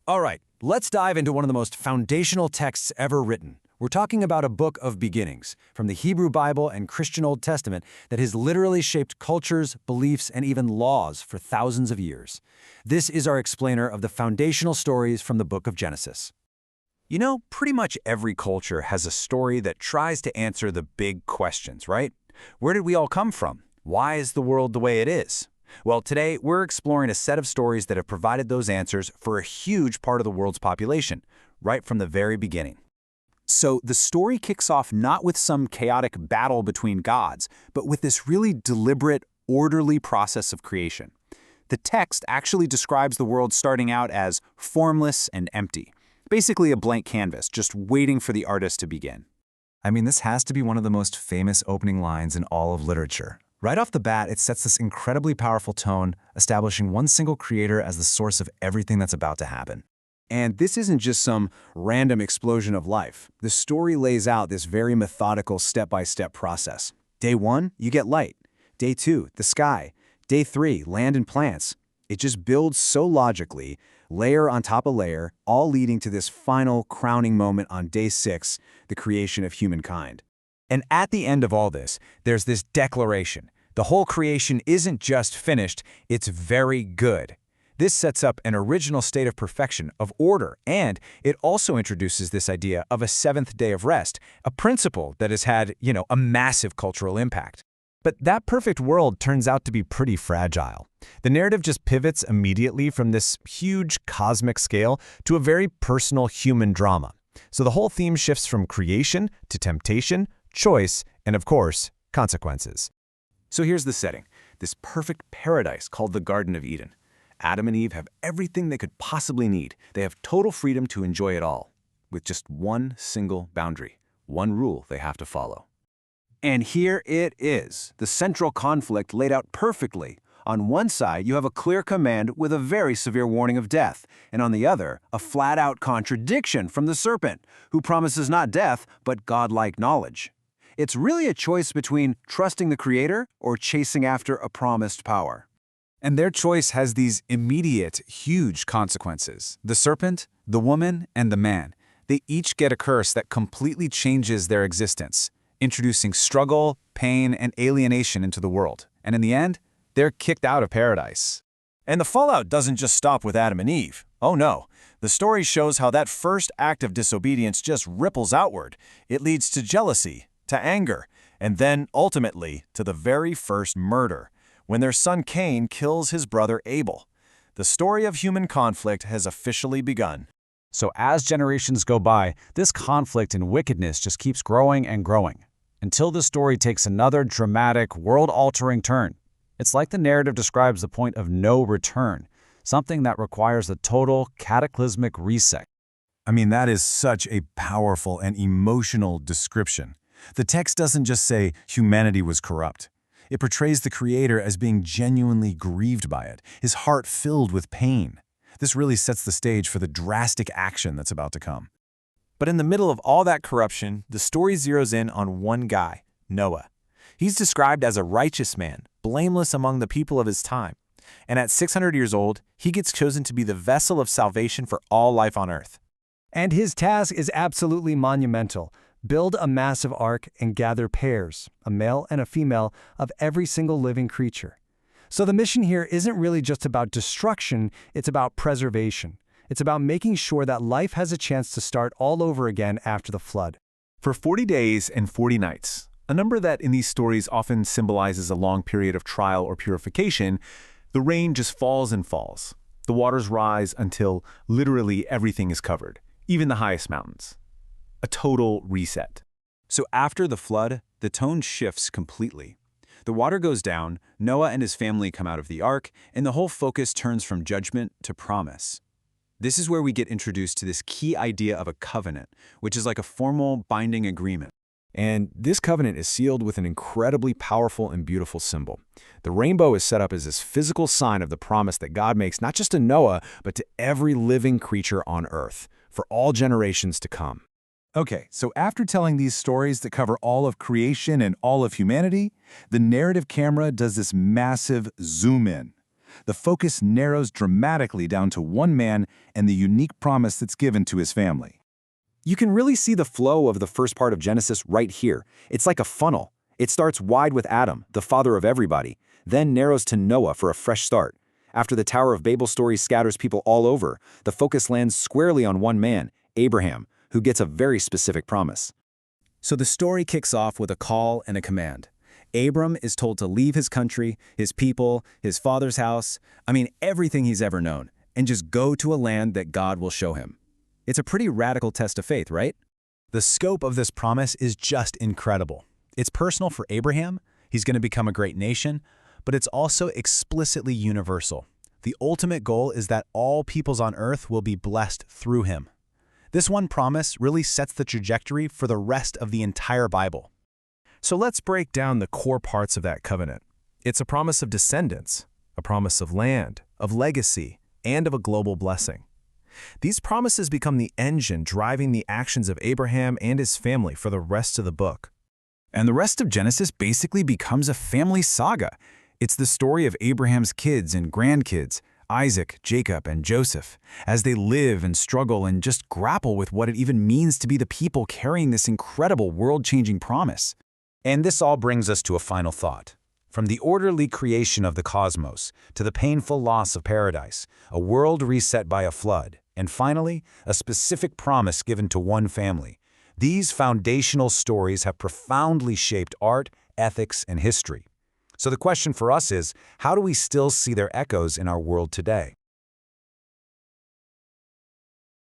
All right, let's dive into one of the most foundational texts ever written. We're talking about a book of beginnings, from the Hebrew Bible and Christian Old Testament, that has literally shaped cultures, beliefs, and even laws for thousands of years. This is our explainer of the foundational stories from the book of Genesis. You know, pretty much every culture has a story that tries to answer the big questions, right? Where did we all come from? Why is the world the way it is? Well, today we're exploring a set of stories that have provided those answers for a huge part of the world's population, right from the very beginning. So the story kicks off not with some chaotic battle between gods, but with this really deliberate, orderly process of creation. The text actually describes the world starting out as formless and empty, basically a blank canvas, just waiting for the artist to begin. I mean, this has to be one of the most famous opening lines in all of literature. Right off the bat, it sets this incredibly powerful tone, establishing one single creator as the source of everything that's about to happen. And this isn't just some random explosion of life. The story lays out this very methodical step-by-step process. Day 1, you get light. Day 2, the sky. Day 3, land and plants. It just builds so logically, layer on top of layer, all leading to this final crowning moment on day 6, the creation of humankind. And at the end of all this, there's this declaration. The whole creation isn't just finished, it's very good. This sets up an original state of perfection, of order, and it also introduces this idea of a seventh day of rest, a principle that has had, a massive cultural impact. But that perfect world turns out to be pretty fragile. The narrative just pivots immediately from this huge cosmic scale to a very personal human drama. So the whole theme shifts from creation to temptation, choice, and of course, consequences. So here's the setting, this perfect paradise called the Garden of Eden. Adam and Eve have everything they could possibly need. They have total freedom to enjoy it all, with just one single boundary, one rule they have to follow. And here it is, the central conflict laid out perfectly. On one side, you have a clear command with a very severe warning of death, and on the other, a flat-out contradiction from the serpent, who promises not death, but godlike knowledge. It's really a choice between trusting the Creator or chasing after a promised power. And their choice has these immediate, huge consequences. The serpent, the woman, and the man. They each get a curse that completely changes their existence, introducing struggle, pain, and alienation into the world. And in the end, they're kicked out of paradise. And the fallout doesn't just stop with Adam and Eve. Oh no, the story shows how that first act of disobedience just ripples outward. It leads to jealousy, to anger, and then ultimately to the very first murder, when their son Cain kills his brother Abel. The story of human conflict has officially begun. So as generations go by, this conflict and wickedness just keeps growing and growing, until the story takes another dramatic, world-altering turn. It's like the narrative describes the point of no return, something that requires a total, cataclysmic reset. I mean, that is such a powerful and emotional description. The text doesn't just say humanity was corrupt. It portrays the Creator as being genuinely grieved by it, his heart filled with pain. This really sets the stage for the drastic action that's about to come. But in the middle of all that corruption, the story zeroes in on one guy, Noah. He's described as a righteous man, blameless among the people of his time. And at 600 years old, he gets chosen to be the vessel of salvation for all life on earth. And his task is absolutely monumental. Build a massive ark and gather pairs, a male and a female, of every single living creature. So the mission here isn't really just about destruction, it's about preservation. It's about making sure that life has a chance to start all over again after the flood. For 40 days and 40 nights, a number that in these stories often symbolizes a long period of trial or purification, the rain just falls and falls. The waters rise until literally everything is covered, even the highest mountains. A total reset. So after the flood, the tone shifts completely. The water goes down, Noah and his family come out of the ark, and the whole focus turns from judgment to promise. This is where we get introduced to this key idea of a covenant, which is like a formal binding agreement. And this covenant is sealed with an incredibly powerful and beautiful symbol. The rainbow is set up as this physical sign of the promise that God makes not just to Noah, but to every living creature on earth, for all generations to come. Okay, so after telling these stories that cover all of creation and all of humanity, the narrative camera does this massive zoom in. the focus narrows dramatically down to one man and the unique promise that's given to his family. You can really see the flow of the first part of Genesis right here. It's like a funnel. It starts wide with Adam, the father of everybody, then narrows to Noah for a fresh start. After the Tower of Babel story scatters people all over, the focus lands squarely on one man, Abraham, who gets a very specific promise. So the story kicks off with a call and a command. Abram is told to leave his country, his people, his father's house, everything he's ever known, and just go to a land that God will show him. It's a pretty radical test of faith, right? The scope of this promise is just incredible. It's personal for Abraham, he's going to become a great nation, but it's also explicitly universal. The ultimate goal is that all peoples on earth will be blessed through him. This one promise really sets the trajectory for the rest of the entire Bible. So let's break down the core parts of that covenant. It's a promise of descendants, a promise of land, of legacy, and of a global blessing. These promises become the engine driving the actions of Abraham and his family for the rest of the book. And the rest of Genesis basically becomes a family saga. It's the story of Abraham's kids and grandkids, Isaac, Jacob, and Joseph, as they live and struggle and just grapple with what it even means to be the people carrying this incredible world-changing promise. And this all brings us to a final thought. From the orderly creation of the cosmos to the painful loss of paradise, a world reset by a flood, and finally, a specific promise given to one family, these foundational stories have profoundly shaped art, ethics, and history. So the question for us is, how do we still see their echoes in our world today?